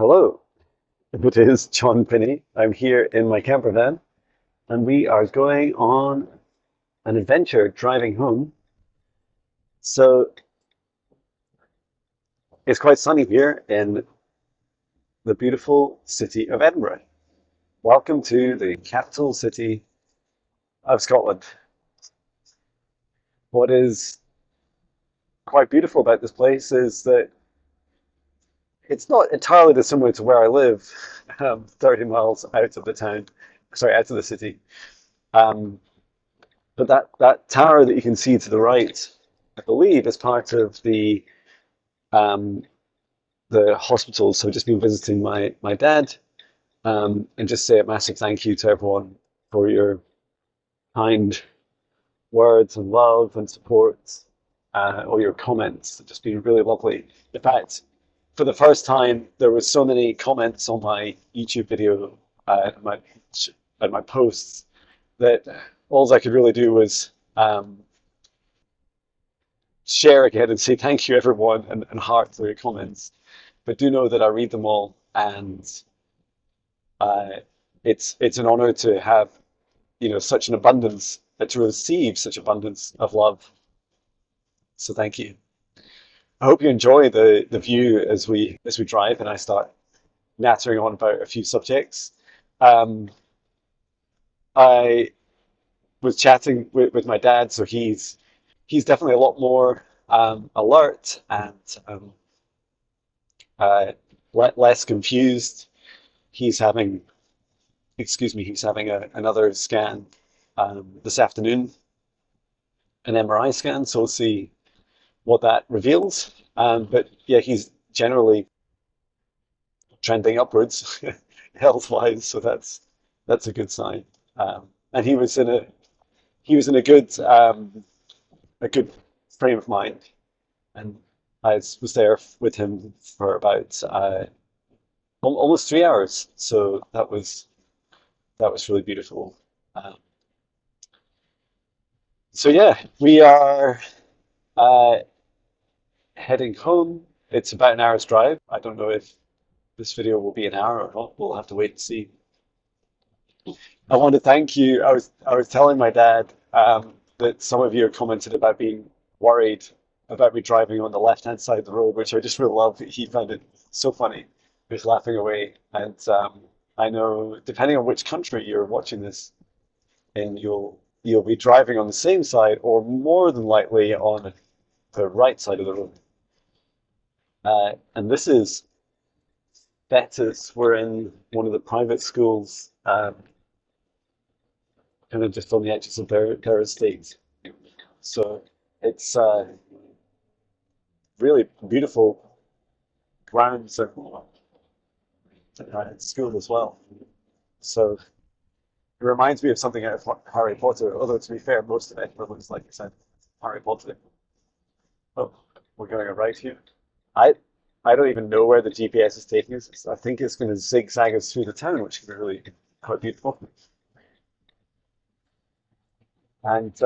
Hello, it is John Binnie. I'm here in my camper van, and we are going on an adventure driving home. So it's quite sunny here in the beautiful city of Edinburgh. Welcome to the capital city of Scotland. What is quite beautiful about this place is that it's not entirely dissimilar to where I live, 30 miles out of the town, sorry, out of the city. Um, but that tower that you can see to the right, I believe, is part of um, the hospital. So I've just been visiting my dad, and just say a massive thank you to everyone for your kind words and love and support, all your comments. They've just been really lovely. In fact, for the first time, there were so many comments on my YouTube video, and my posts, that all I could really do was share again and say thank you everyone, and heart through your comments. But do know that I read them all, and uh, it's an honor to have such an abundance, to receive such abundance of love. So thank you. I hope you enjoy the view as we drive and I start nattering on about a few subjects. Um, I was chatting with my dad, so he's definitely a lot more alert and uh, less confused. He's having, excuse me, he's having another scan this afternoon, an MRI scan, so we'll see what that reveals. But yeah, he's generally trending upwards health-wise, so that's a good sign. And he was in a good frame of mind, and I was there with him for about almost 3 hours. So that was really beautiful. Um, so yeah, we are uh, heading home. It's about an hour's drive. I don't know if this video will be an hour or not. We'll have to wait and see. I want to thank you. I was telling my dad that some of you have commented about being worried about me driving on the left-hand side of the road, which I just really love. He found it so funny. He was laughing away. And I know, depending on which country you're watching this in, you'll be driving on the same side, or more than likely on the right side of the road. And this is Bettis. We're in one of the private schools, kind of just on the edges of their estate. So it's really beautiful grounds and school as well. So it reminds me of something out of Harry Potter, although to be fair, most of it looks like it's out of Harry Potter. Oh, we're going right here. I I don't even know where the GPS is taking us. I think it's going to zigzag us through the town, which is really quite beautiful. And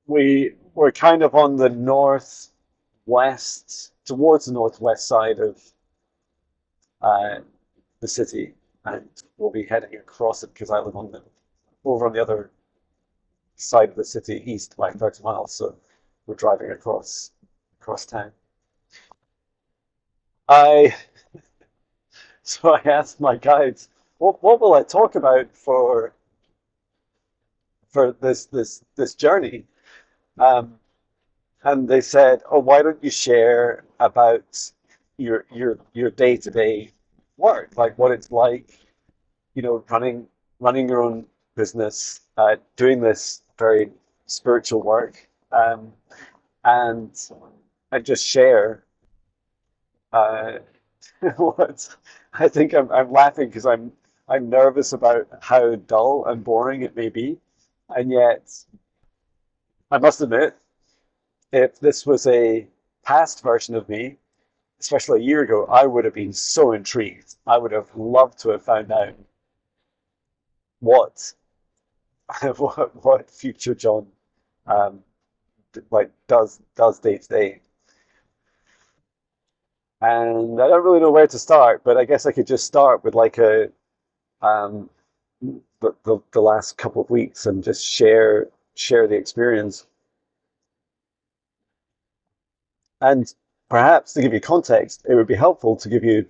we're kind of on the northwest, towards the northwest side of uh, the city, and we'll be heading across it because I live over on the other side of the city, east by 30 miles. So we're driving across town. I so I asked my guides, what will I talk about for this journey? Um, and they said, "Oh, why don't you share about your day-to-day work, like what it's like, running your own business, doing this very spiritual work, and and just share uh, what I think." I'm laughing because I'm nervous about how dull and boring it may be, and yet I must admit, if this was a past version of me, especially a year ago, I would have been so intrigued. I would have loved to have found out what what future John um, like does day to day. And I don't really know where to start, but I guess I could just start with like a um, the last couple of weeks and just share the experience. And perhaps to give you context, it would be helpful to give you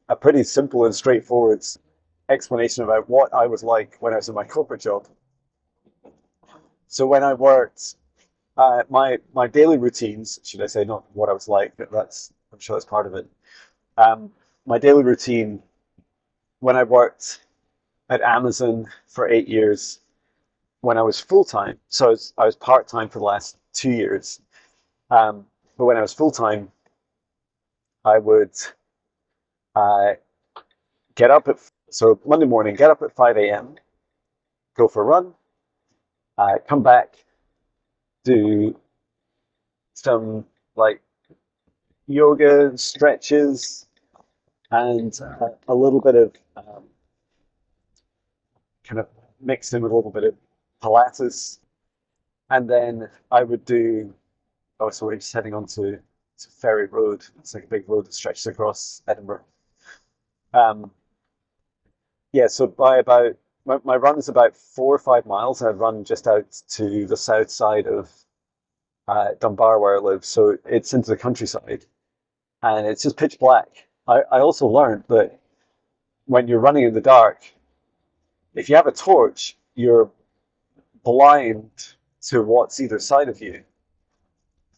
a pretty simple and straightforward explanation about what I was like when I was in my corporate job. So when I worked, my daily routines, should I say, not what I was like, but that's I'm sure that's part of it. Um, my daily routine when I worked at Amazon for 8 years, when I was full time, so I was part time for the last 2 years. But when I was full time, I would uh, get up at so Monday morning, get up at 5 a.m., go for a run, come back, do some like yoga stretches and a little bit of kind of mixed in with a little bit of Pilates, and then I would do. Oh, so we're just heading on to Ferry Road. It's like a big road that stretches across Edinburgh. Um, yeah, so by about my run is about 4 or 5 miles. I run just out to the south side of Dunbar where I live, so it's into the countryside, and it's just pitch black. I also learned that when you're running in the dark, if you have a torch, you're blind to what's either side of you.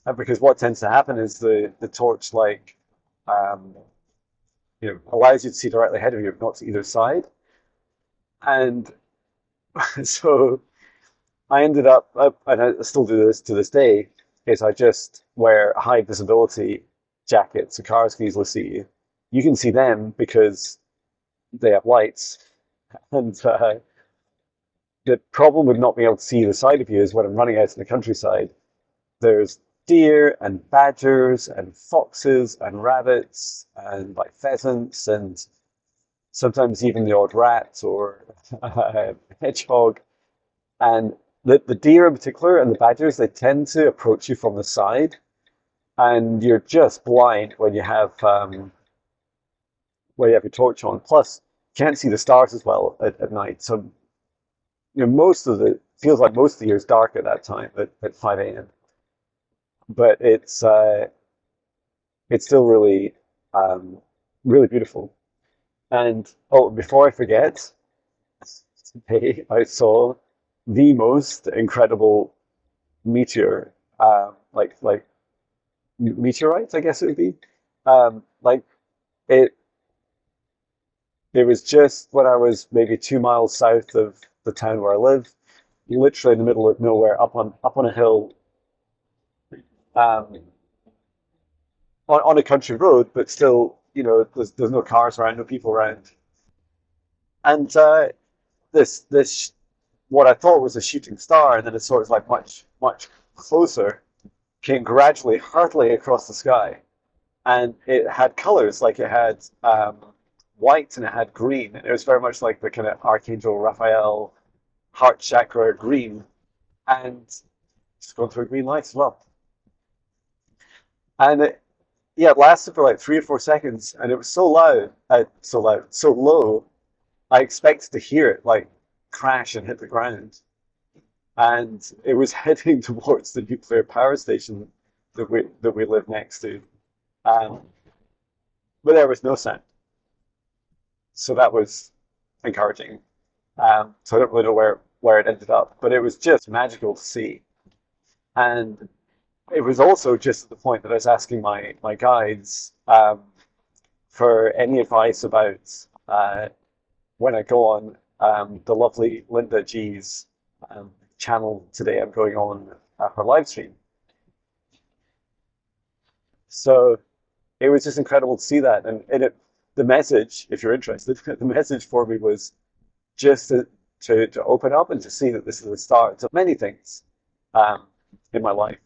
And because what tends to happen is the torch um, allows you to see directly ahead of you, not to either side. And so I ended up, and I still do this to this day, is I just wear a high visibility jacket so cars can easily see you. You can see them because they have lights. And the problem with not being able to see the side of you is when I'm running out in the countryside, there's deer and badgers and foxes and rabbits and like pheasants and sometimes even the odd rat or hedgehog. And the deer in particular and the badgers, they tend to approach you from the side, and you're just blind when you have your torch on. Plus, you can't see the stars as well at night. So most of the feels like most of the year is dark at that time at 5 a.m. But it's still really really beautiful. And oh, before I forget, today I saw the most incredible meteor, like meteorites, I guess it would be. Like it, it was just when I was maybe 2 miles south of the town where I live, literally in the middle of nowhere, up on a hill, um, on a country road, but still, there's no cars around, no people around, and this what I thought was a shooting star, and then it sort of like much closer, came gradually hurtling across the sky, and it had colors like it had white and it had green. It was very much like the kind of Archangel Raphael heart chakra green, and it's going through a green light as well. And yeah, it lasted for like 3 or 4 seconds, and it was so loud, so low. I expected to hear it like crash and hit the ground, and it was heading towards the nuclear power station that we live next to. Um, but there was no sound, so that was encouraging. So I don't really know where it ended up, but it was just magical to see. And it was also just at the point that I was asking my guides for any advice about when I go on the lovely Linda G's channel today. I'm going on her live stream. So it was just incredible to see that. And the message, if you're interested, the message for me was just to open up and to see that this is the start of many things um, in my life.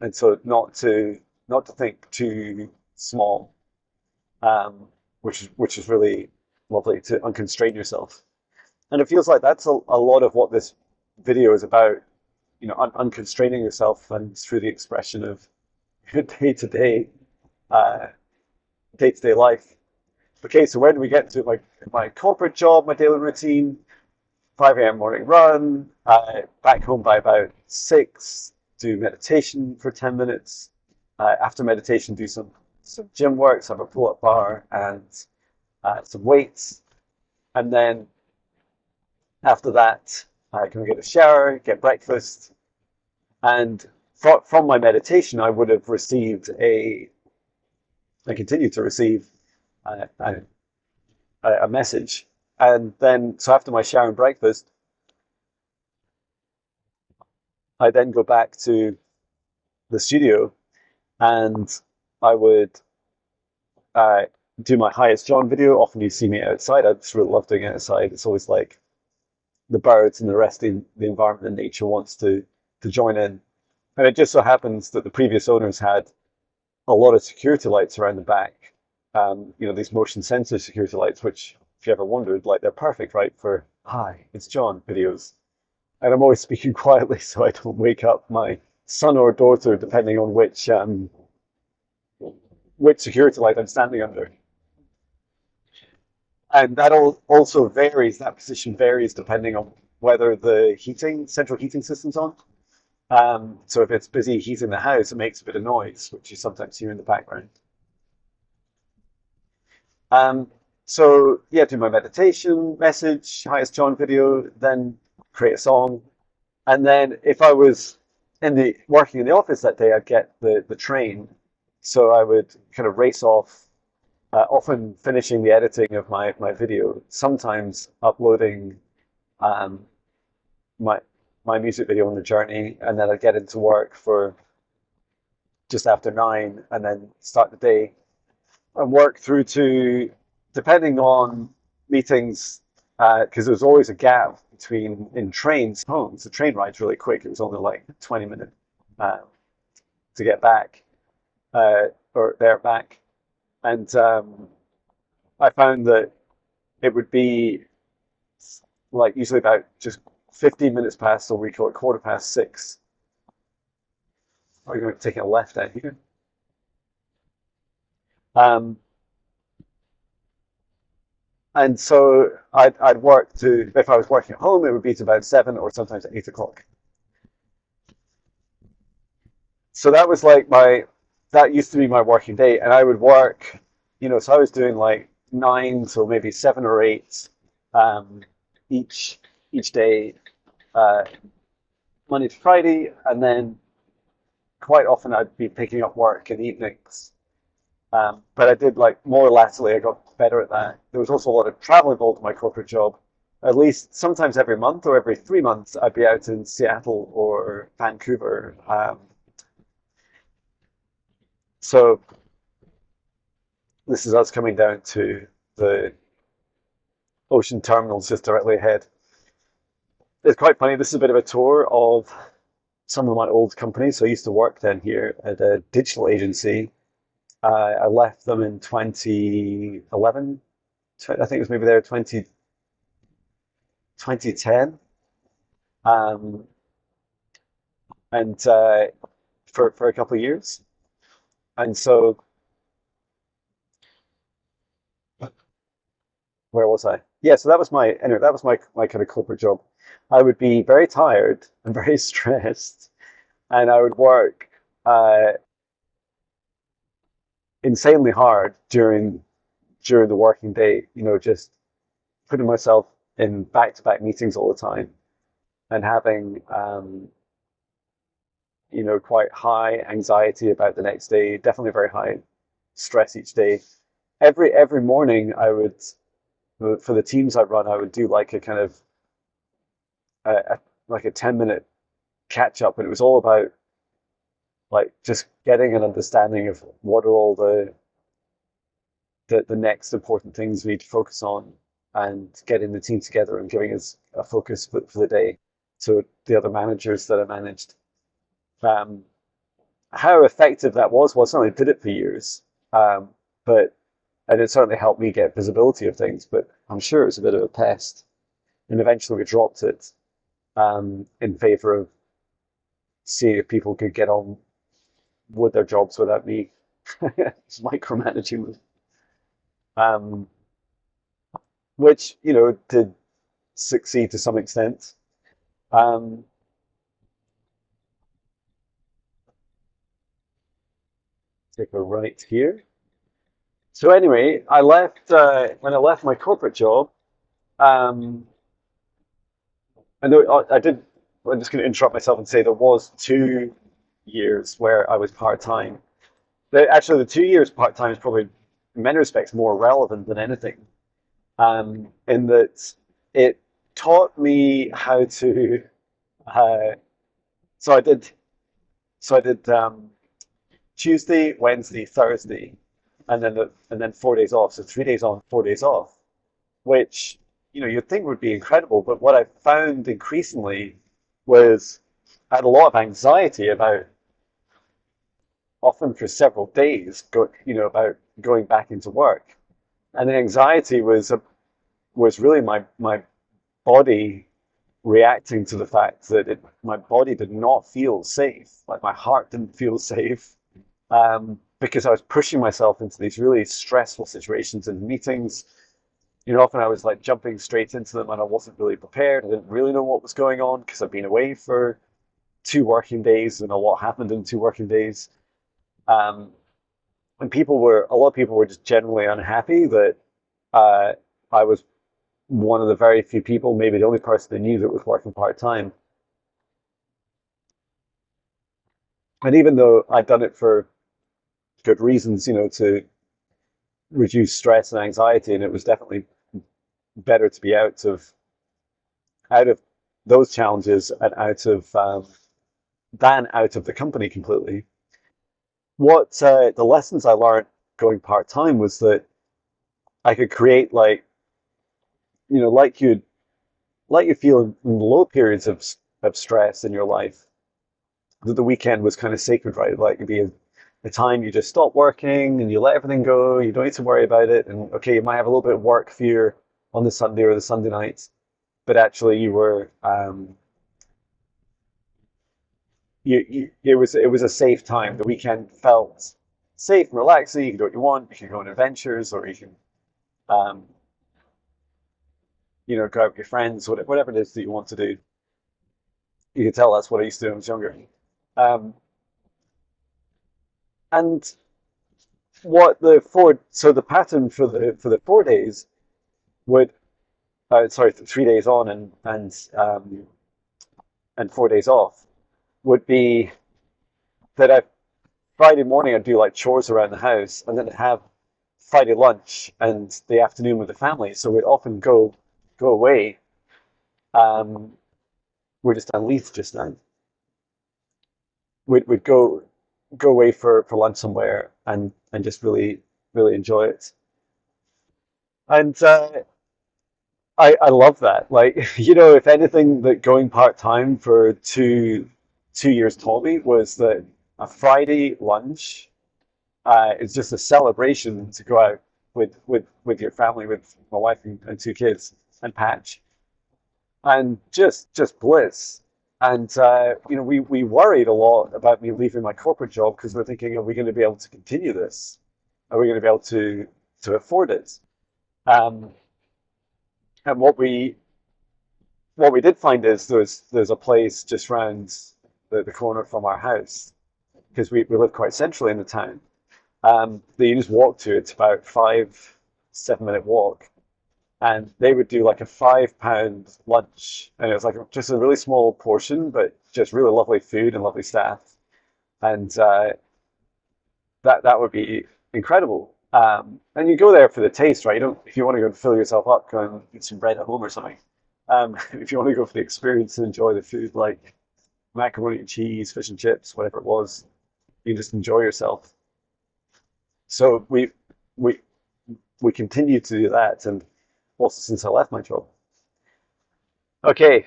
And so not to think too small, which is really lovely to unconstrain yourself. And it feels like that's a lot of what this video is about, unconstraining yourself and through the expression of your day to day. uh, day-to-day life. Okay, so when we get to my corporate job, my daily routine, 5 a.m. morning run, back home by about 6, do meditation for 10 minutes. After meditation, do some gym work, so have a pull-up bar and some weights. And then after that, I can get a shower, get breakfast, and from my meditation, I would have received I continue to receive uh, a, a message. And then, so after my shower and breakfast, I then go back to the studio and I would uh, do my highest John video. Often you see me outside. I just really love doing it outside. It's always like the birds and the rest of the environment and nature wants to join in. And it just so happens that the previous owners had a lot of security lights around the back. These motion sensor security lights, which, if you ever wondered, like they're perfect, right, for "Hi, it's John" videos. And I'm always speaking quietly so I don't wake up my son or daughter, depending on which security light I'm standing under. And that also varies. That position varies depending on whether the central heating system's on. So if it's busy heating the house, it makes a bit of noise, which you sometimes hear in the background. Um, so yeah, do my meditation, message, highest John video, then create a song. And then if I was working in the office that day, I'd get the train. So I would kind of race off, often finishing the editing of my video, sometimes uploading um, my my music video on the journey, and then I'd get into work for just after 9, and then start the day and work through to, depending on meetings, because there was always a gap between in trains home. So train ride's really quick. It was only like 20 minutes uh, to get back or there back. And I found that it would be like usually about just 15 minutes past, or we call it quarter past 6. Or you're going to take a left out here. Um, and so I'd work to, if I was working at home, it would be to about 7 or sometimes at 8 o'clock. So that was like that used to be my working day. And I would work, so I was doing like 9 till maybe 7 or 8 um, each day, uh, Monday to Friday. And then quite often I'd be picking up work in the evenings. But I did like more latterly, I got better at that. There was also a lot of travel involved in my corporate job. At least sometimes every month or every 3 months, I'd be out in Seattle or Vancouver. So this is us coming down to the ocean terminals just directly ahead. It's quite funny. This is a bit of a tour of some of my old companies. So I used to work then here at a digital agency. I left them in 2011. I think it was maybe there 2010. Um, and for a couple of years. And so, where was I? Yeah, so that was my kind of corporate job. I would be very tired and very stressed, and I would work insanely hard during the working day. Just putting myself in back-to-back meetings all the time and having quite high anxiety about the next day, definitely very high stress each day. Every morning I would, for the teams I run, I would do like a kind of like a 10-minute catch up, and it was all about like just getting an understanding of what are all the next important things we need to focus on, and getting the team together and giving us a focus for the day. So the other managers that I managed, um, how effective that was, well, I certainly did it for years, but and it certainly helped me get visibility of things. But I'm sure it was a bit of a pest, and eventually we dropped it in favor of seeing if people could get on with their jobs without me It's micromanaging, um, which, did succeed to some extent. Um, Take a right here. So anyway, I left when I left my corporate job. Um, I know I did. I'm just going to interrupt myself and say there was 2 years where I was part time. Actually, the 2 years part time is probably, in many respects, more relevant than anything. In that it taught me how to. Uh, so I did. So I did Tuesday, Wednesday, Thursday, and then 4 days off. So 3 days on, 4 days off, which you'd think would be incredible. But what I found increasingly was I had a lot of anxiety about, often for several days, about going back into work. And the anxiety was really my body reacting to the fact that my body did not feel safe. Like my heart didn't feel safe, because I was pushing myself into these really stressful situations and meetings. Often I was like jumping straight into them and I wasn't really prepared. I didn't really know what was going on because I'd been away for 2 working days and a lot happened in 2 working days. Um, and a lot of people were just generally unhappy that uh, I was one of the very few people, maybe the only person they knew that was working part time. And even though I'd done it for good reasons, to reduce stress and anxiety, and it was definitely better to be out of those challenges and out of than out of the company completely. What the lessons I learned going part time was that I could create, like, like you feel in low periods of stress in your life, that the weekend was kind of sacred, right? Like it'd be a time you just stop working and you let everything go. You don't need to worry about it. And okay, you might have a little bit of work fear on the Sunday or the Sunday night, but actually it was a safe time. The weekend felt safe and relaxing. You can do what you want. You can go on adventures, or you can um, go out with your friends, whatever it is that you want to do. You can tell that's what I used to do when I was younger. Um, and so the pattern for the 4 days would, sorry, 3 days on and 4 days off, would be that Friday morning I'd do like chores around the house, and then I'd have Friday lunch and the afternoon with the family. So we'd often go away. Um, we're just on Leith just now. We'd go away for lunch somewhere and just really really enjoy it. And I love that. Like, if anything that going part time for 2 years taught me was that a Friday lunch is just a celebration to go out with your family, with my wife and 2 kids and Patch, and just bliss. And we worried a lot about me leaving my corporate job because we're thinking, are we going to be able to continue this? Are we going to be able to afford it? Um, and what we did find is there's a place just round the corner from our house, because we live quite centrally in the town. That you just walk to. It's about 5, 7 minute walk, and they would do like a £5 lunch, and it was like just a really small portion, but just really lovely food and lovely staff, and that would be incredible. And you go there for the taste, right? You don't, if you want to go and fill yourself up, go and eat some bread at home or something. If you want to go for the experience and enjoy the food, like macaroni and cheese, fish and chips, whatever it was, you just enjoy yourself. So we we continue to do that, and also since I left my job. Okay,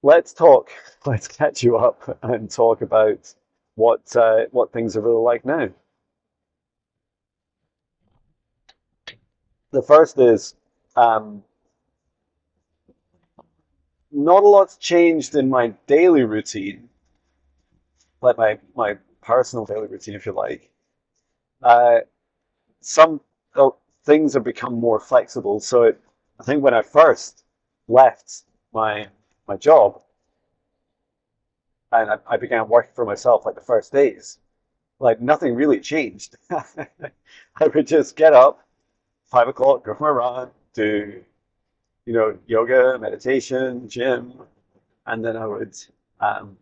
let's talk. Let's catch you up and talk about what things are really like now. The first is, um, not a lot's changed in my daily routine, like my personal daily routine, if you like. Uh, some things have become more flexible. So I think when I first left my my job and I began working for myself, like the first days, like nothing really changed. I would just get up 5 o'clock, go for a run, do yoga, meditation, gym, and then I would um,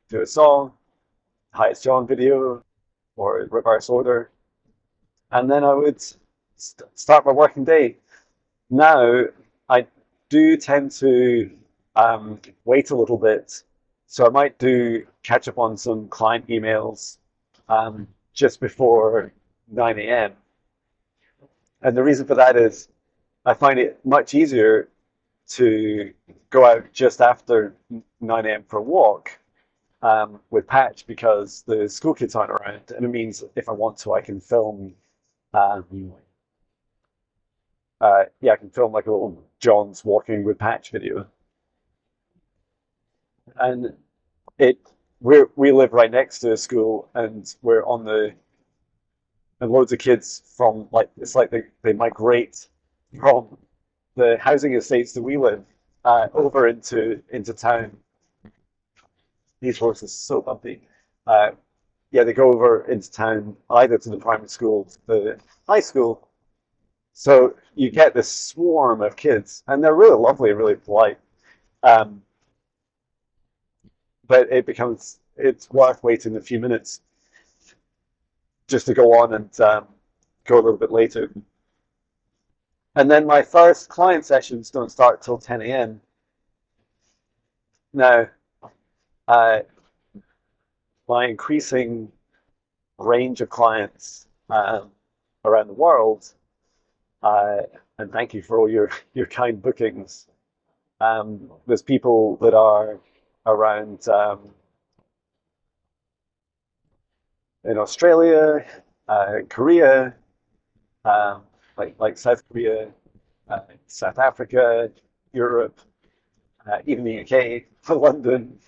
do a song, highest John video, or reverse order, and then I would start my working day. Now I do tend to wait a little bit, so I might do catch up on some client emails just before 9 a.m. And the reason for that is I find it much easier to go out just after 9 a.m. for a walk with Patch because the school kids aren't around, and it means if I want to, I can film. Um, yeah, I can film like a little John's walking with Patch video, and it we live right next to a school, and we're on the and loads of kids from like it's like they migrate from the housing estates that we live over into town. These horses are so bumpy. Uh, yeah, they go over into town either to the primary school, to the high school. So you get this swarm of kids, and they're really lovely, really polite. Um, but it's worth waiting a few minutes just to go on and go a little bit later. And then my first client sessions don't start till 10 a.m. Now, uh, my increasing range of clients around the world, uh, and thank you for all your kind bookings. There's people that are around in Australia, Korea, like South Korea, South Africa, Europe, even the UK, London.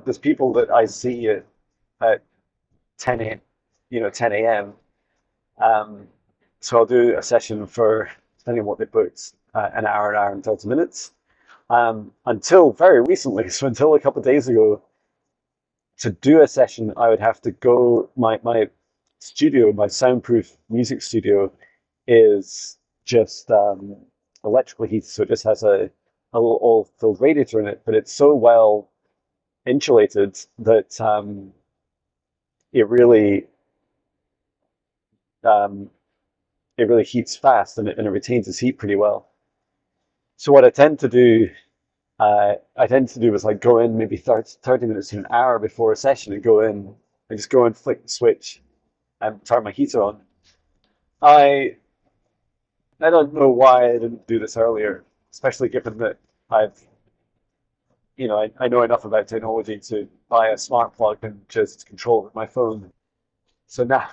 There's people that I see at 10 a, 10 a.m. Um, so I'll do a session for, depending on what they booked, an hour and 30 minutes. Until very recently, so until a couple of days ago, to do a session, I would have to go. My studio, my soundproof music studio, is just electrically heated, so it just has a little oil-filled radiator in it, but it's so well insulated that it really um, it really heats fast and it retains its heat pretty well. So what I tend to do is like go in maybe 30 minutes to an hour before a session and go in and just go and flick the switch and turn my heater on. I I don't know why I didn't do this earlier, especially given that I've I know enough about technology to buy a smart plug and just control it with my phone. So now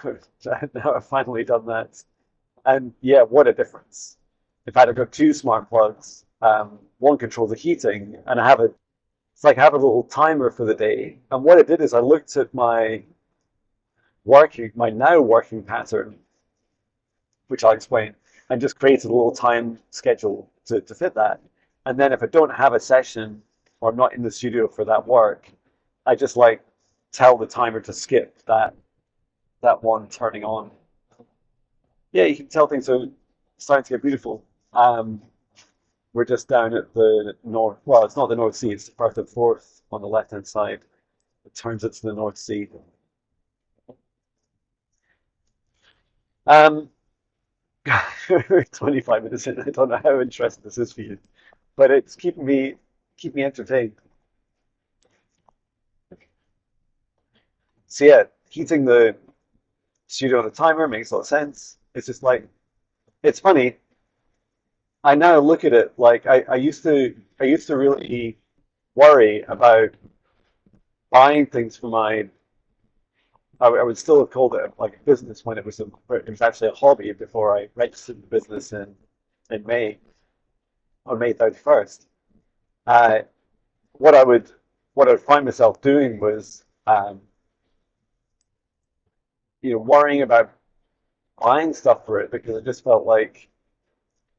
now I've finally done that. And yeah, what a difference. In fact, I've got two smart plugs. One controls the heating, and it's like I have a little timer for the day. And what it did is I looked at my now working pattern, which I'll explain, and just created a little time schedule to fit that. And then if I don't have a session or I'm not in the studio for that work, I just like tell the timer to skip that one turning on. Yeah, you can tell things are starting to get beautiful. Um, we're just down at the north. Well, it's not the North Sea; it's the Firth of Forth on the left-hand side. It turns it to the North Sea. Um, 25 minutes in. I don't know how interesting this is for you, but it's keep me entertained. So yeah, heating the studio on a timer makes a lot of sense. It's just like it's funny. I now look at it like I used to really worry about buying things for I would still have called it like a business when it was actually a hobby before I registered the business in May on May 31st. Uh, what I would what I would find myself doing was worrying about buying stuff for it because I just felt like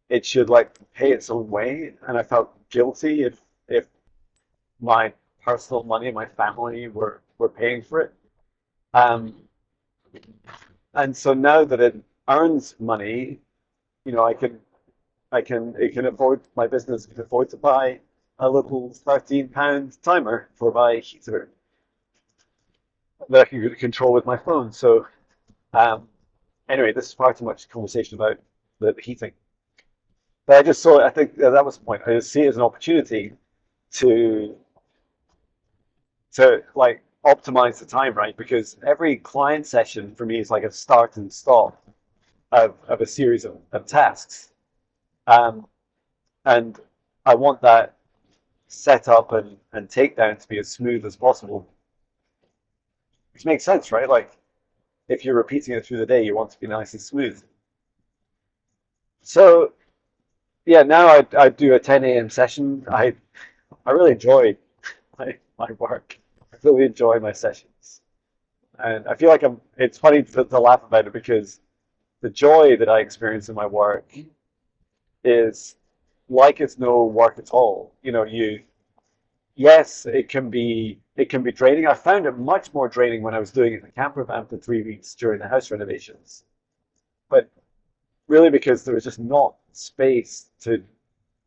it should like pay its own way, and I felt guilty if my personal money, my family were paying for it. Um, and so now that it earns money, you know, it can afford my business can afford to buy a little £13 timer for my heater that I can control with my phone. So um, anyway, this is far too much conversation about the heating. But I just saw it, I think that was the point. I just see it as an opportunity to like optimize the time, right? Because every client session for me is like a start and stop of a series of tasks. Um, and I want that setup and takedown to be as smooth as possible. Which makes sense, right? Like if you're repeating it through the day, you want to be nice and smooth. So yeah, now I do a 10 a.m. session. I really enjoy my work. I really enjoy my sessions. And I feel like it's funny to laugh about it because the joy that I experience in my work is like it's no work at all. You know, yes, it can be draining. I found it much more draining when I was doing it in the camper van for 3 weeks during the house renovations. But really because there was just not space to,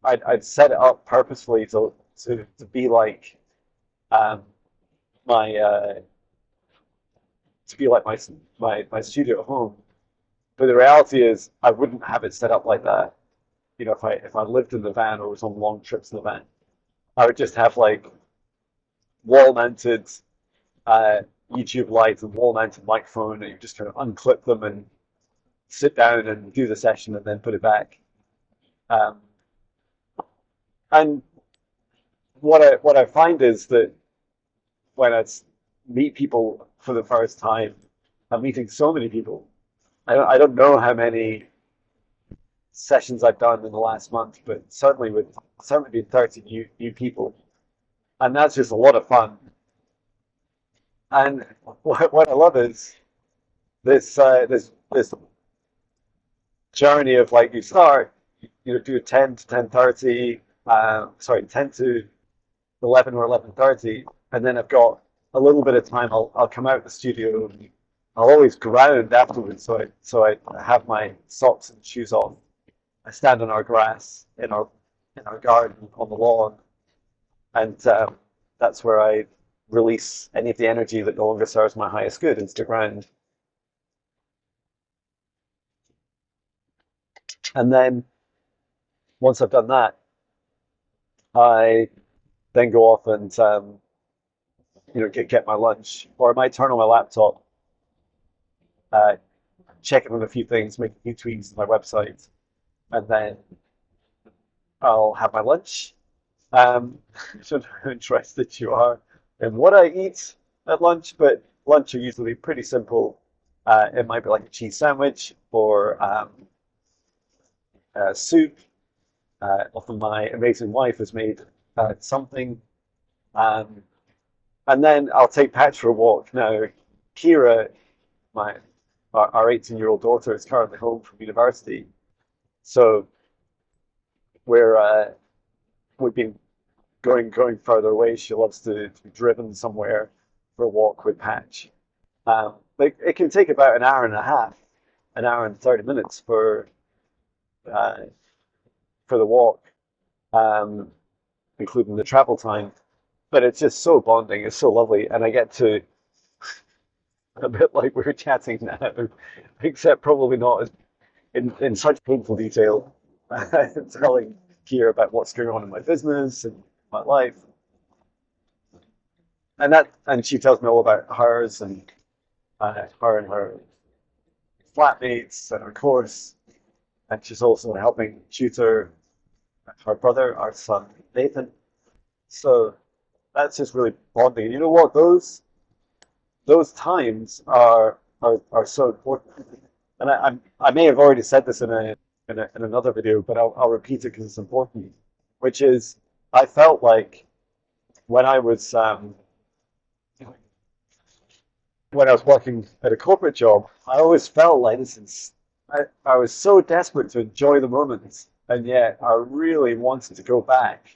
I'd set it up purposefully to be like um, my to be like my studio at home. But the reality is, I wouldn't have it set up like that. You know, if I lived in the van or was on long trips in the van, I would just have like wall-mounted uh, YouTube lights and wall-mounted microphone, and you just kind of unclip them and sit down and do the session and then put it back. Um, and what I find is that when I meet people for the first time, I'm meeting so many people. I don't know how many sessions I've done in the last month, but certainly been 30 new people, and that's just a lot of fun. And what I love is this journey of like you start, you know, do 10 to 10:30, sorry, 10 to 11 or 11:30, and then I've got a little bit of time. I'll come out of the studio. And I'll always ground afterwards, so I have my socks and shoes off. I stand on our grass in our garden on the lawn, and that's where I release any of the energy that no longer serves my highest good into the ground. And then once I've done that, I then go off and you know get my lunch, or I might turn on my laptop, uh, check in on a few things, make a few tweaks to my website, and then I'll have my lunch. I don't know how interested you are in what I eat at lunch, but lunch are usually pretty simple. It might be like a cheese sandwich or soup. Often my amazing wife has made something. Um, and then I'll take Patch for a walk. Now, Kira, my our 18-year-old daughter, is currently home from university. So we're we've been going further away. She loves to be driven somewhere for a walk with Patch. Like it can take about an hour and a half, an hour and 30 minutes uh, for the walk, um, including the travel time. But it's just so bonding. It's so lovely, and I get to a bit like we're chatting now, except probably not as in such painful detail, telling Kira about what's going on in my business and my life, and she tells me all about hers and her and her flatmates and her course, and she's also helping tutor her brother, our son Nathan. So that's just really bonding. And you know what? Those times are so important. And I may have already said this in another video, but I'll repeat it because it's important. Which is, I felt like when I was when I was working at a corporate job, I always felt like I was so desperate to enjoy the moments, and yet I really wanted to go back.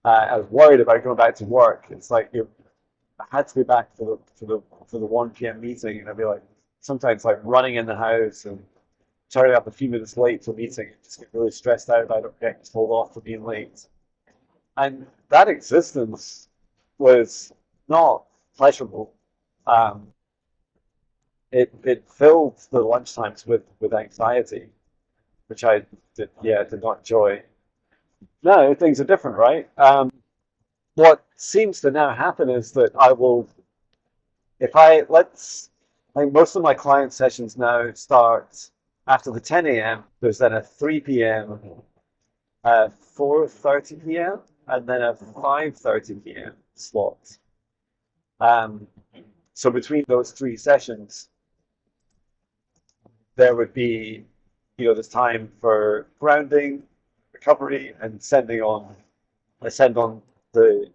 I was worried about going back to work. It's like I had to be back for the 1 p.m. meeting, and I'd be like sometimes like running in the house and turning up a few minutes late to a meeting and just get really stressed out about getting told off for being late. And that existence was not pleasurable. Um, it filled the lunch times with anxiety, which I did not enjoy. No, things are different, right? What seems to now happen is that if I let's, I think most of my client sessions now start after the 10 a.m. There's then a 3 p.m., a 4:30 p.m., and then a 5:30 p.m. slot. Um, so between those three sessions, there would be, this time for grounding, recovery, and sending on. I send on the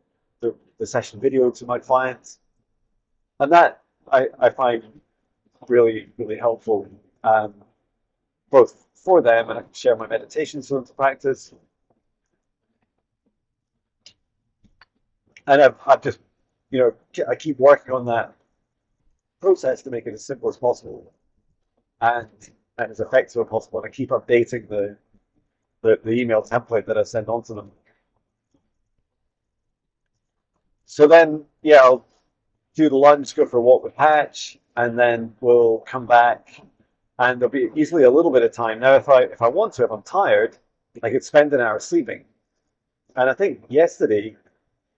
the session video to my clients, and that I find really really helpful, both for them, and I can share my meditations for them to practice. And I've just, I keep working on that process to make it as simple as possible and as effective as possible. And I keep updating the email template that I send on to them. So then, yeah, I'll do the lunch, go for a walk with Patch, and then we'll come back, and there'll be easily a little bit of time. Now, if I want to, if I'm tired, I could spend an hour sleeping. And I think yesterday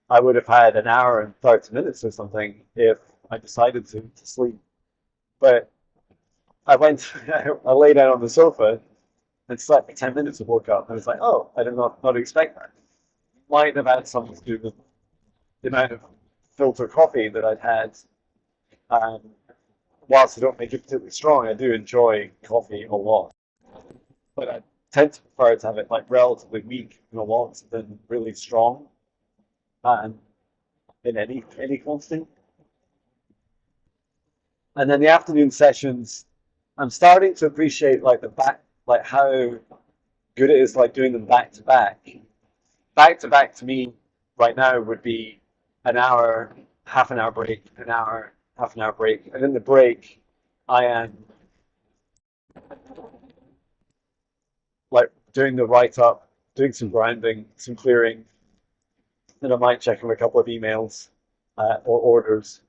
I would have had an hour and 30 minutes or something if I decided to sleep. But I I lay down on the sofa and slept for 10 minutes and woke up. And I was like, oh, I did not expect that. Might have had something to do with the amount of filter coffee that I'd had. Um, whilst I don't make it particularly strong, I do enjoy coffee a lot. But I tend to prefer to have it like relatively weak in a lot than really strong, um, in any quantity. And then the afternoon sessions, I'm starting to appreciate like how good it is like doing them back to back. Back to back to me right now would be an hour, half an hour break, an hour, half an hour break. And in the break, I am like doing the write up, doing some grounding, some clearing, and I might check on a couple of emails, or orders,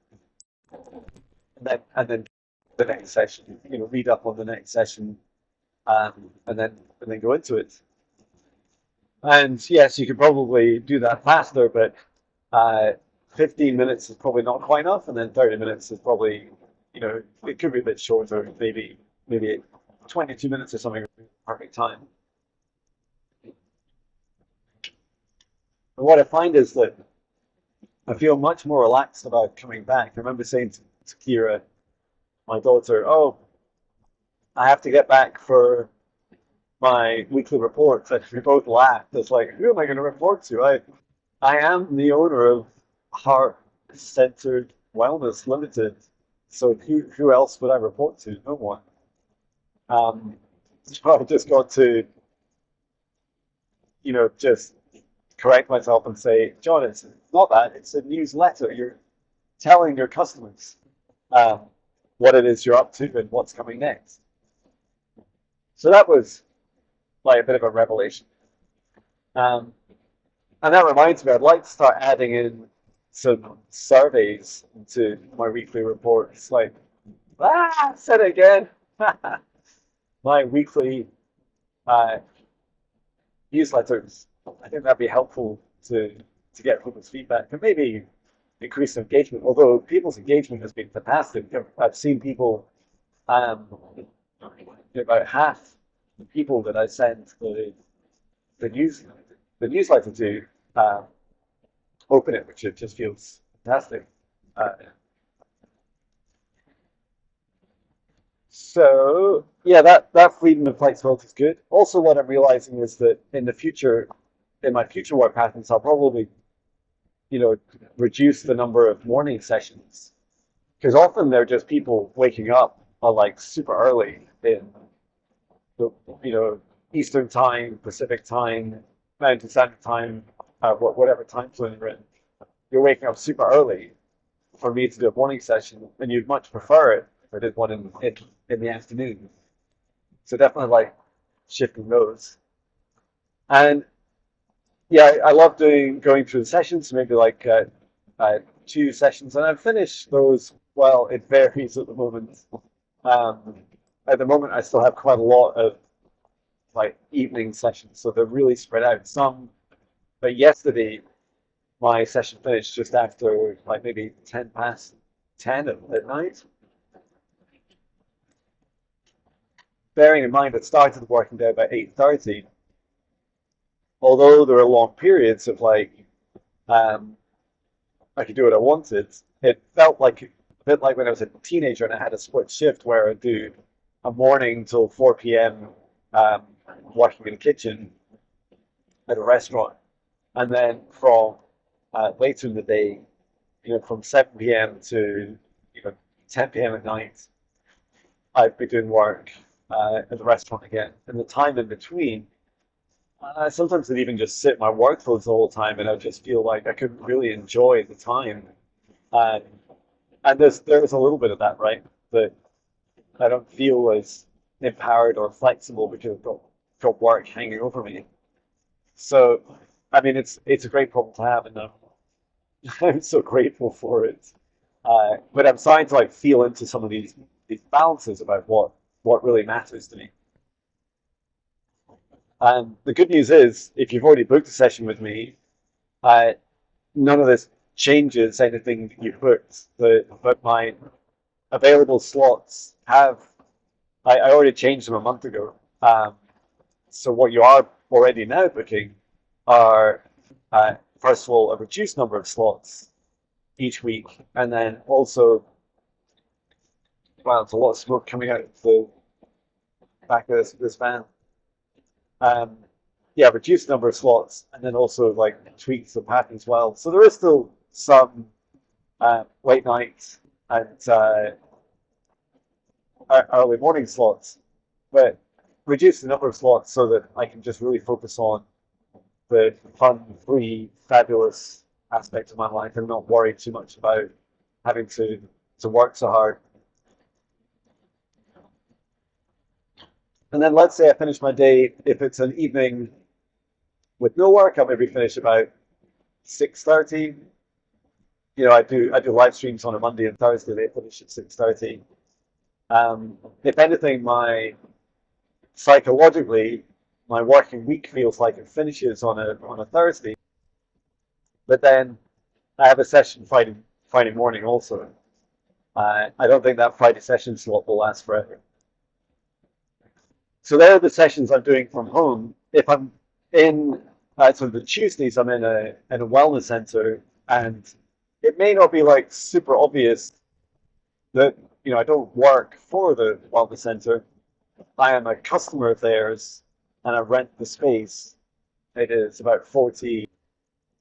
and then the next session, read up on the next session, and then go into it. And yes, you could probably do that faster, but 15 minutes is probably not quite enough, and then 30 minutes is probably, it could be a bit shorter, maybe 22 minutes or something, perfect time. And what I find is that I feel much more relaxed about coming back. I remember saying to Kira, my daughter, oh, I have to get back for my weekly reports. And we both laughed. It's like, who am I going to report to? I am the owner of Heart Centered Wellness Limited. So who else would I report to? No one. So I've just got to, just correct myself and say, John, it's not that. It's a newsletter. You're telling your customers, what it is you're up to and what's coming next. So that was like a bit of a revelation. And that reminds me, I'd like to start adding in some surveys to my weekly reports. Like, I said it again. My weekly uh, newsletters. I think that'd be helpful to get people's feedback and maybe increase engagement. Although people's engagement has been fantastic. I've seen people, about half the people that I send the news the newsletter to, open it, which it just feels fantastic. Uh, so yeah, that freedom and flexibility is good. Also, what I'm realizing is that in my future work patterns, I'll probably, you know, reduce the number of morning sessions because often they're just people waking up like super early in the, you know, Eastern time, Pacific time, Mountain Standard time, whatever time zone you're in. You're waking up super early for me to do a morning session, and you'd much prefer it if I did one in the afternoon. So definitely like shifting those. And yeah, I love doing going through the sessions, maybe like two sessions, and I've finished those. Well, it varies at the moment. Um, at the moment, I still have quite a lot of like evening sessions, so they're really spread out. Some, but yesterday my session finished just after like maybe 10 past 10 at night. Bearing in mind it started the working day about 8:30, although there were long periods of like um, I could do what I wanted. It felt like a bit like when I was a teenager and I had a split shift where I'd do a morning till 4 p.m. Um, working in the kitchen at a restaurant, and then from later in the day, from 7 p.m. to 10 p.m. at night, I'd be doing work at the restaurant again. And the time in between, sometimes I'd even just sit in my workclothes the whole time, and I'd just feel like I couldn't really enjoy the time. Um, and there's a little bit of that, right? That I don't feel as empowered or flexible because I've got work hanging over me. So, I mean, it's a great problem to have, and I'm so grateful for it. But I'm starting to like feel into some of these balances about what really matters to me. And the good news is, if you've already booked a session with me, uh, none of this changes anything that you've booked. But my available slots I already changed them a month ago. So what you are already now booking are, first of all, a reduced number of slots each week, and then also, well, it's a lot of smoke coming out of the back of this van. Um, yeah, reduced number of slots, and then also like tweaks the pattern as well. So there is still some late nights and early morning slots, but reduce the number of slots so that I can just really focus on the fun, free, fabulous aspect of my life and not worry too much about having to work so hard. And then let's say I finish my day. If it's an evening with no work, I'll maybe finish about 6:30. I do live streams on a Monday and Thursday. They finish at 6:30. If anything, my psychologically, my working week feels like it finishes on a Thursday. But then I have a session Friday morning also. I don't think that Friday session slot will last forever. So there are the sessions I'm doing from home. If I'm in, so the Tuesdays I'm in a wellness center, and it may not be like super obvious that I don't work for the wellness center. I am a customer of theirs, and I rent the space. It is about currently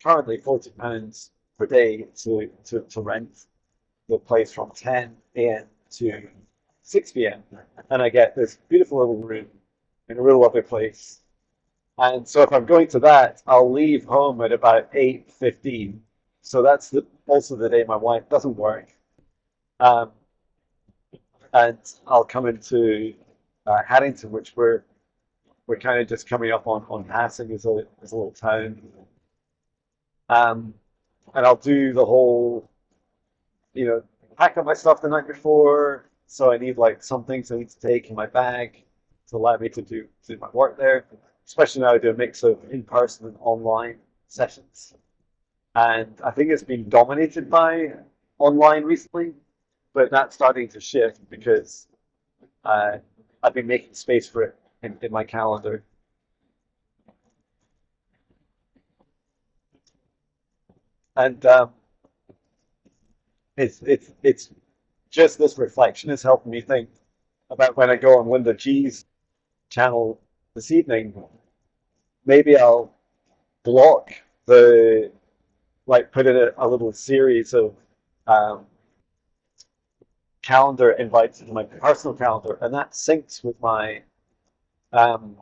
£40 per day to rent the place from 10 a.m. to 6 p.m. And I get this beautiful little room in a real lovely place. And so if I'm going to that, I'll leave home at about 8:15. So that's also the day my wife doesn't work. Um, and I'll come into Haddington, which we're kind of just coming up on passing as a little town. Um, and I'll do the whole, pack up my stuff the night before. So I need like some things I need to take in my bag to allow me to do my work there. Especially now I do a mix of in-person and online sessions. And I think it's been dominated by online recently, but that's starting to shift because uh, I've been making space for it in my calendar. And it's just this reflection is helping me think about when I go on Linda G's channel this evening. Maybe I'll block put in a little series of um, calendar invites into my personal calendar, and that syncs with um,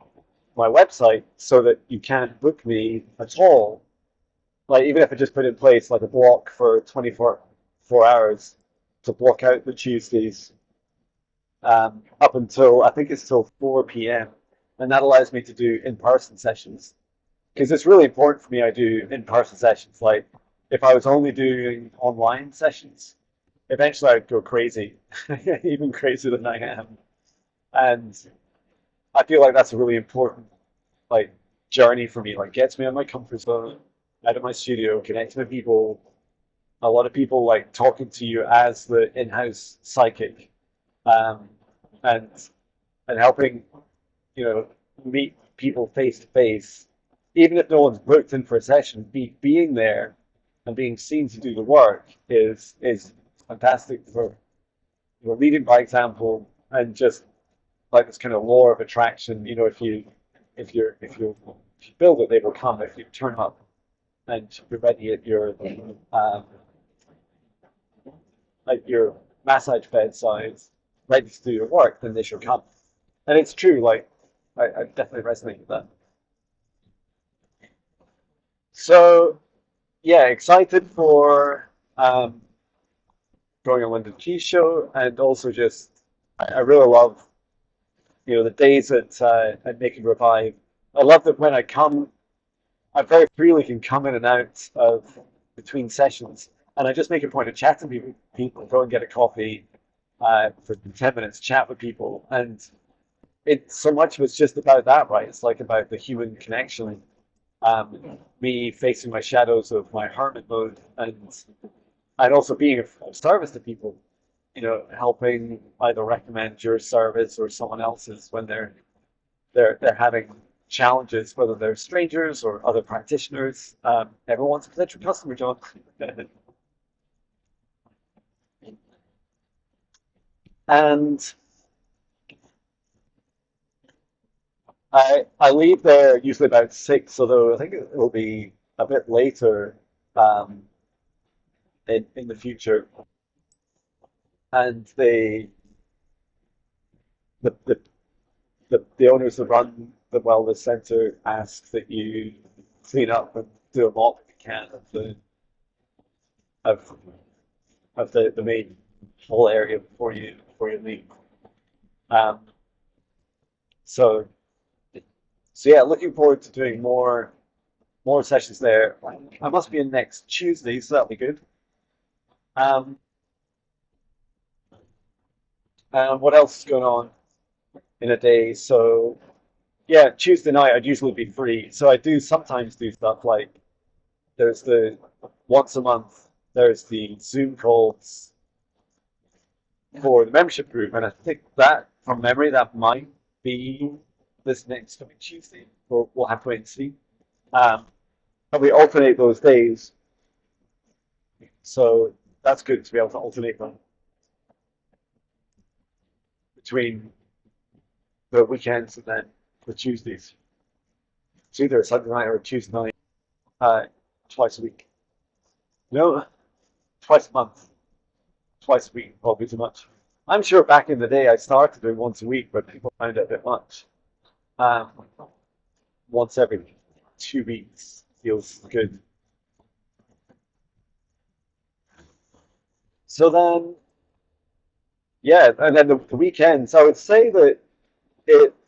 my website so that you can't book me at all. Like even if I just put in place like a block for 24 hours to block out the Tuesdays up until I think it's till 4 p.m. And that allows me to do in-person sessions because it's really important for me. I do in-person sessions. Like if I was only doing online sessions, eventually I'd go crazy, even crazier than I am. And I feel like that's a really important like journey for me. Like gets me out of my comfort zone, out of my studio, connecting with people. A lot of people like talking to you as the in-house psychic, um, and helping meet people face to face, even if no one's booked in for a session. Being there and being seen to do the work is fantastic for leading by example and just like this kind of law of attraction. If you build it, they will come. If you turn up and you're ready um, at your massage bedside, ready to do your work, then they should come. And it's true. Like I definitely resonate with that. So yeah, excited for going on London Cheese Show, and also just I really love the days at Make and Revive. I love that when I come, I very freely can come in and out of between sessions, and I just make a point of chatting with people, go and get a coffee for 10 minutes, chat with people, and it so much of it's just about that, right? It's like about the human connection, me facing my shadows of my hermit mode, and also being of service to people, helping either recommend your service or someone else's when they're having challenges, whether they're strangers or other practitioners. Everyone's a potential customer, John. And I leave there usually about 6, although I think it will be a bit later um, in the future. And the the owners that run the wellness center ask that you clean up and do a mop if you can of the main whole area before you leave. Um, so yeah, looking forward to doing more sessions there. I must be in next Tuesday, so that'll be good. Um, and what else is going on in a day? So yeah, Tuesday night I'd usually be free. So I do sometimes do stuff like there's the once a month there's the Zoom calls for the membership group, and I think that from memory that might be this next coming Tuesday. We'll have to wait and see. Um, and we alternate those days, so that's good to be able to alternate them between the weekends and then the Tuesdays. It's either a Sunday night or a Tuesday night, uh, twice a week. No, twice a month. Twice a week, probably too much. I'm sure back in the day I started doing once a week, but people found it a bit much. Um, once every 2 weeks feels good. So then, yeah, and then the weekends, I would say that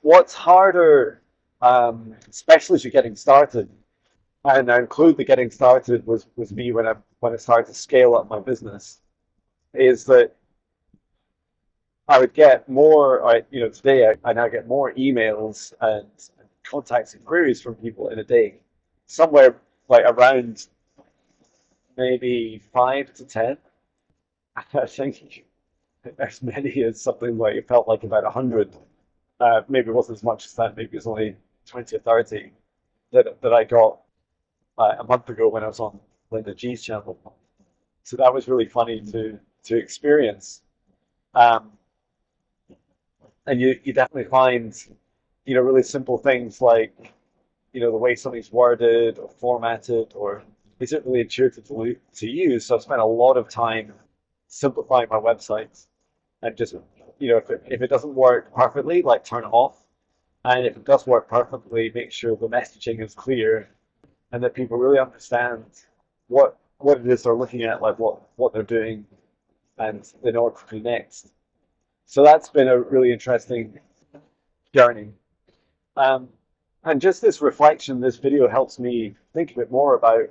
what's harder, especially as you're getting started, and I include the getting started was me when I started to scale up my business, is that I would get more. Today I now get more emails and contacts and queries from people in a day, somewhere like around maybe 5 to 10. I think as many as something like it felt like about 100. Maybe it wasn't as much as that. Maybe it was only 20 or 30 that I got a month ago when I was on Linda G's channel. So that was really funny to experience. Um, and you definitely find really simple things like the way something's worded or formatted, or is it really intuitive to use. So I've spent a lot of time simplifying my websites, and just, if it doesn't work perfectly, like turn it off. And if it does work perfectly, make sure the messaging is clear and that people really understand what it is they're looking at, like what they're doing, and they know what to do next. So that's been a really interesting journey. Um, and just this reflection, this video helps me think a bit more about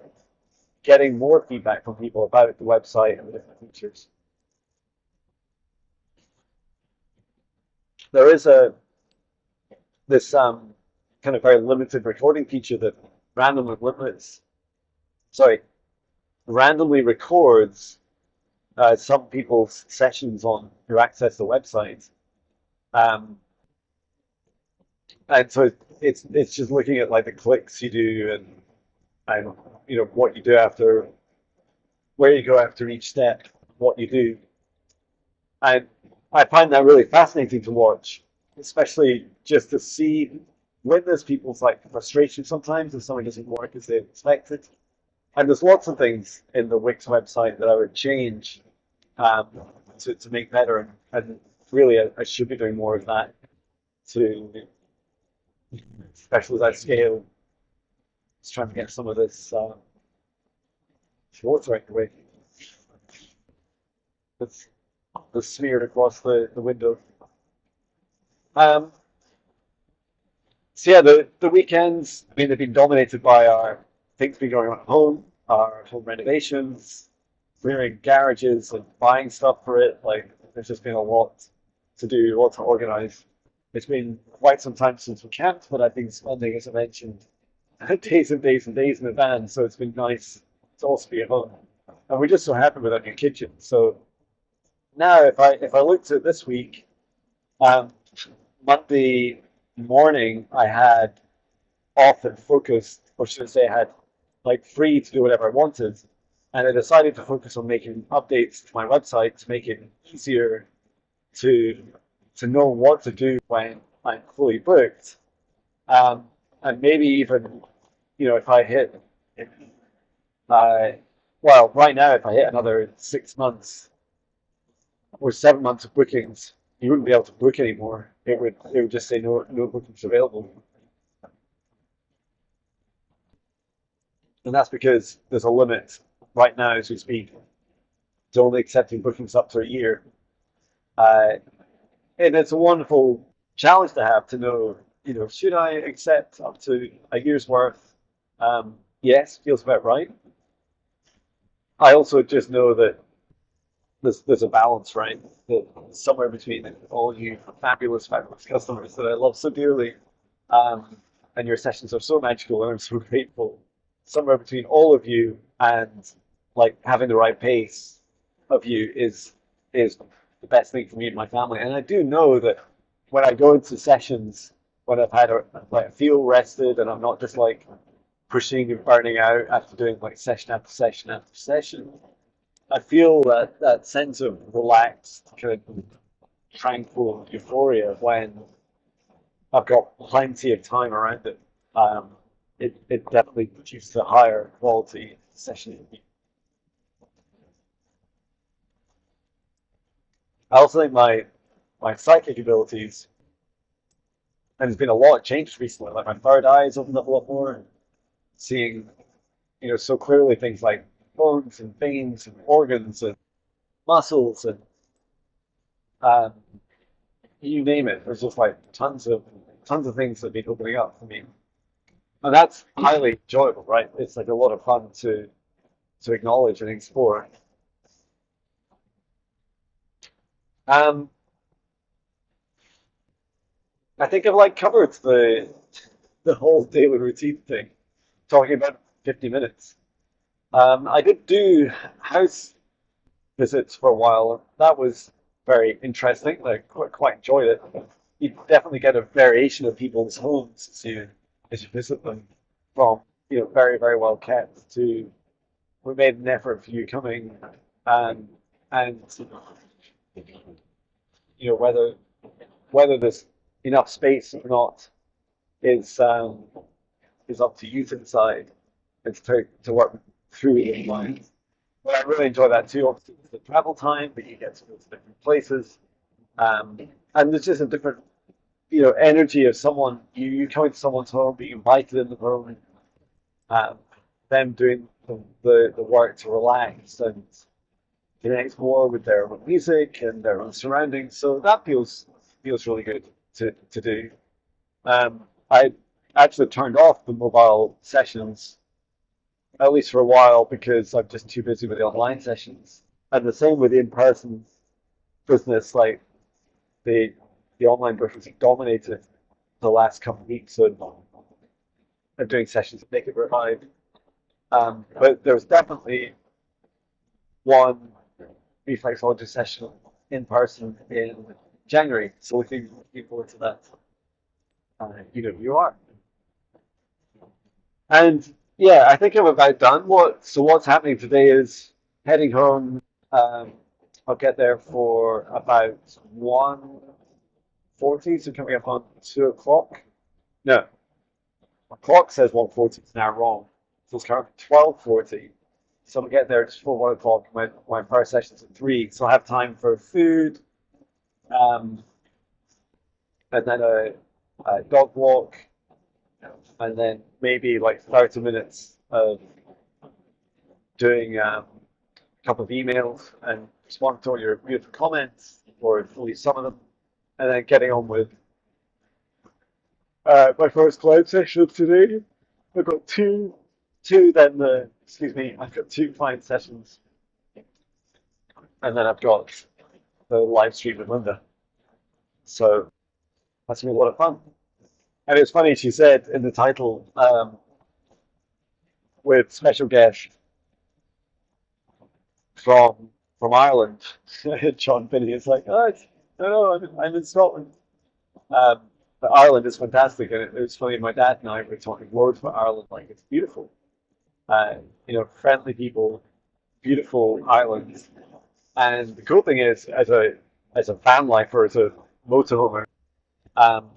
getting more feedback from people about the website and the different features. There is a this kind of very limited recording feature that randomly limits, sorry, randomly records some people's sessions on who access the website. Um, and so it's just looking at like the clicks you do and what you do after, where you go after each step, what you do. And I find that really fascinating to watch, especially just to see witness people's like frustration sometimes if something doesn't work as they expected. And there's lots of things in the Wix website that I would change um, to make better. And really, I should be doing more of that to, especially as I scale. Just trying to get some of this shorts right away. That's smeared across the window. Um, so yeah, the weekends, I mean, they've been dominated by our things been going on at home, our home renovations, clearing garages and buying stuff for it. Like, there's just been a lot to do, a lot to organize. It's been quite some time since we camped, but I've been spending, as I mentioned, days and days and days in advance. So it's been nice to also be at home. And we're just so happy with our new kitchen. So now, if I looked at this week, um, Monday morning I had off and focused, or should I say, I had like free to do whatever I wanted, and I decided to focus on making updates to my website to make it easier to to know what to do when I'm fully booked, um, and maybe even if I hit, uh, well, right now if I hit another 6 months or 7 months of bookings, you wouldn't be able to book anymore. It would just say no bookings available. And that's because there's a limit right now as we speak to only accepting bookings up to a year. Uh, and it's a wonderful challenge to have to know, should I accept up to a year's worth? Yes, feels about right. I also just know that there's a balance, right? That somewhere between all you fabulous, fabulous customers that I love so dearly, um, and your sessions are so magical, and I'm so grateful. Somewhere between all of you and like having the right pace of you is the best thing for me and my family. And I do know that when I go into sessions, when I've had like feel rested and I'm not just like pushing and burning out after doing like session after session after session, I feel that sense of relaxed, kind of tranquil euphoria when I've got plenty of time around it. Um, it definitely produces a higher quality session. I also think my psychic abilities, and there's been a lot of change recently. Like my third eye has opened up a lot more, and seeing so clearly things like bones and veins and organs and muscles and um, you name it. There's just like tons of things that have been opening up for me, and that's highly enjoyable, right? It's like a lot of fun to acknowledge and explore. Um, I think I've like covered the whole daily routine thing, talking about 50 minutes. I did do house visits for a while. That was very interesting. Like quite enjoyed it. You definitely get a variation of people's homes as you visit them, from very very well kept to we made an effort for you coming, um, and whether there's enough space or not is up to you to decide. It's to work through it. But I really enjoy that too. Obviously, it's the travel time, but you get to go to different places. Um, and there's just a different, energy of someone, you coming to someone's home, being invited in the home, um, them doing the work to relax and connect more with their own music and their own surroundings. So that feels really good to do. I actually turned off the mobile sessions, at least for a while, because I'm just too busy with the online sessions. And the same with the in-person business, like the the online business dominated the last couple of weeks of doing sessions to make it revive. But there was definitely one reflexology session in person in January, so looking forward to that. You are. And yeah, I think I'm about done. What's happening today is heading home. Um, I'll get there for about 1:40, so coming up on 2 o'clock. No, my clock says 1:40. It's now wrong. So it's currently 12:40. So I'll get there just before 1 o'clock. My first session's at 3, so I'll have time for food, um, and then a dog walk, and then maybe like 30 minutes of doing a couple of emails and responding to all your beautiful comments, or at least some of them, and then getting on with my first client session today. I've got I've got two client sessions, and then I've got the live stream with Linda. So that's gonna be a lot of fun. And it's funny, she said in the title, with special guest from from Ireland, John Binnie. It's like, oh, no, I'm in Scotland. Um, but Ireland is fantastic, and it was funny. My dad and I were talking loads about Ireland, like it's beautiful. Uh, Friendly people, beautiful islands. And the cool thing is, as a van lifer, as a motorhomer, um,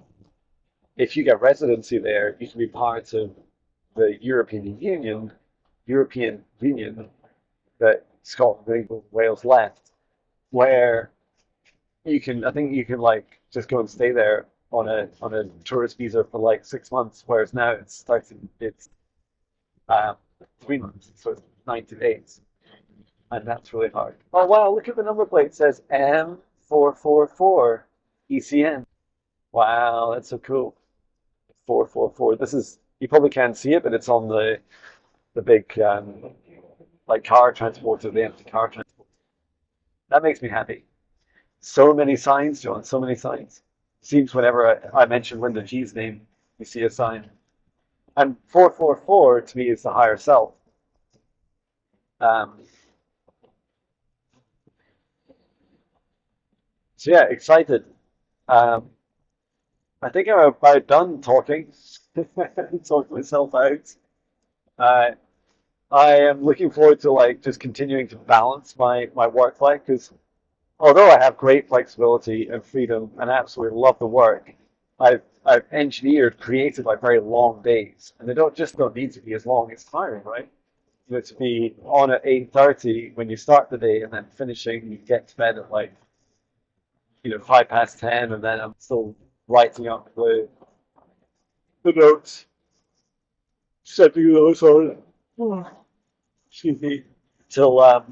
if you get residency there, you can be part of the European Union that Scotland, England, Wales left, where I think you can like just go and stay there on a tourist visa for like 6 months, whereas now it's um, 3 months, so it's 90 days, and that's really hard. Oh wow, look at the number plate. It says M444 ECN. Wow, that's so cool. 444. This is you probably can't see it, but it's on the big like car transporter, the empty car transporter. That makes me happy. So many signs, John. So many signs. Seems whenever I mention Linda G's name, you see a sign. And 444 to me is the higher self. Um, so yeah, excited. Um, I think I'm about done talking. Talking myself out. Uh, I am looking forward to like just continuing to balance my work life because although I have great flexibility and freedom and absolutely love the work, I've created like very long days, and they don't need to be as long. It's tiring, right? To be on at 8:30 when you start the day, and then finishing, you get to bed at like 10:05, and then I'm still writing up the notes, sending those on. Excuse me, till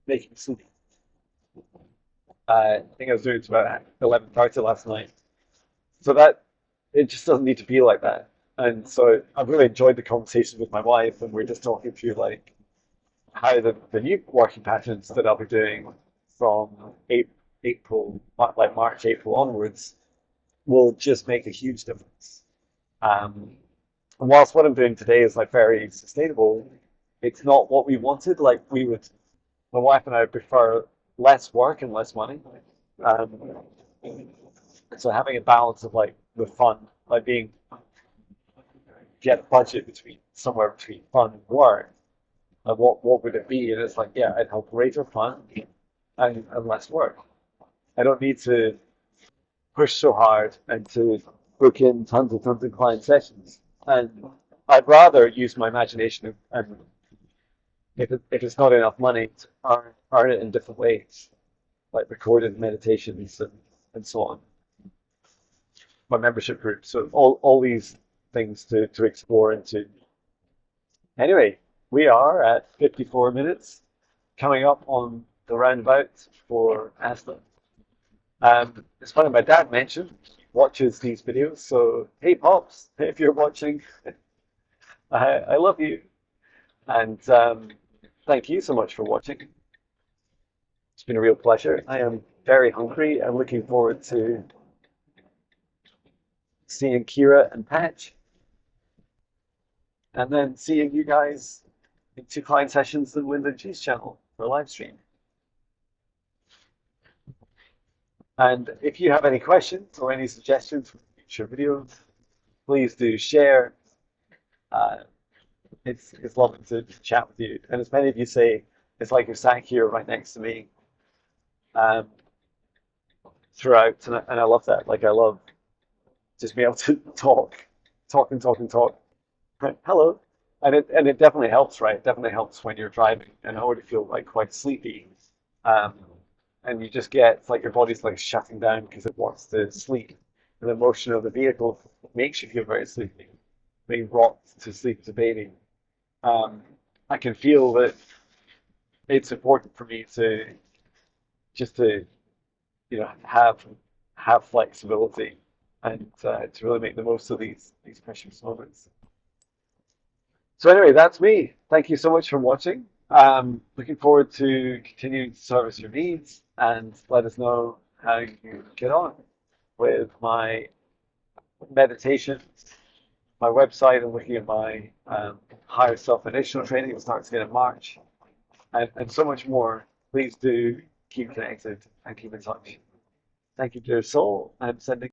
making sleep. I think I was doing it about 11:30 last night. So that it just doesn't need to be like that. And so I've really enjoyed the conversation with my wife, and we're just talking through like how the new working patterns that I'll be doing from April, like March, April onwards, will just make a huge difference. Um, and whilst what I'm doing today is like very sustainable, it's not what we wanted. Like my wife and I prefer less work and less money. Um, so having a balance of like the fun, like being get a budget somewhere between fun and work, and what would it be? And it's like, yeah, I'd have greater fun and less work. I don't need to push so hard and to book in tons of client sessions. And I'd rather use my imagination and if it's not enough money, to earn it in different ways. like recorded meditations and so on. My membership group. So all these things to explore into. Anyway, we are at 54 minutes, coming up on the roundabout for Aston. It's funny, my dad mentioned he watches these videos. So hey, pops, if you're watching, I love you, and thank you so much for watching. It's been a real pleasure. I am very hungry. I'm looking forward to seeing Kira and Patch, and then seeing you guys in two client sessions and Wind and Cheese channel for a live stream. And if you have any questions or any suggestions for future videos, please do share. Uh, it's lovely to chat with you. And as many of you say, it's like you're sat here right next to me um, throughout, and I love that. Like I love just being able to talk and talk and talk. Right. Hello. And it definitely helps, right? It definitely helps when you're driving and I already feel like quite sleepy. Um, and you just get, it's like your body's like shutting down because it wants to sleep. And the motion of the vehicle makes you feel very sleepy, being rocked to sleep as a baby. Um, I can feel that it's important for me to just to have flexibility and to really make the most of these precious moments. So anyway, that's me. Thank you so much for watching. Looking forward to continuing to service your needs and let us know how you get on with my meditation, my website, and looking at my higher self initial training that starts again in March, and so much more. Please do keep connected and keep in touch. Thank you, dear soul. I'm sending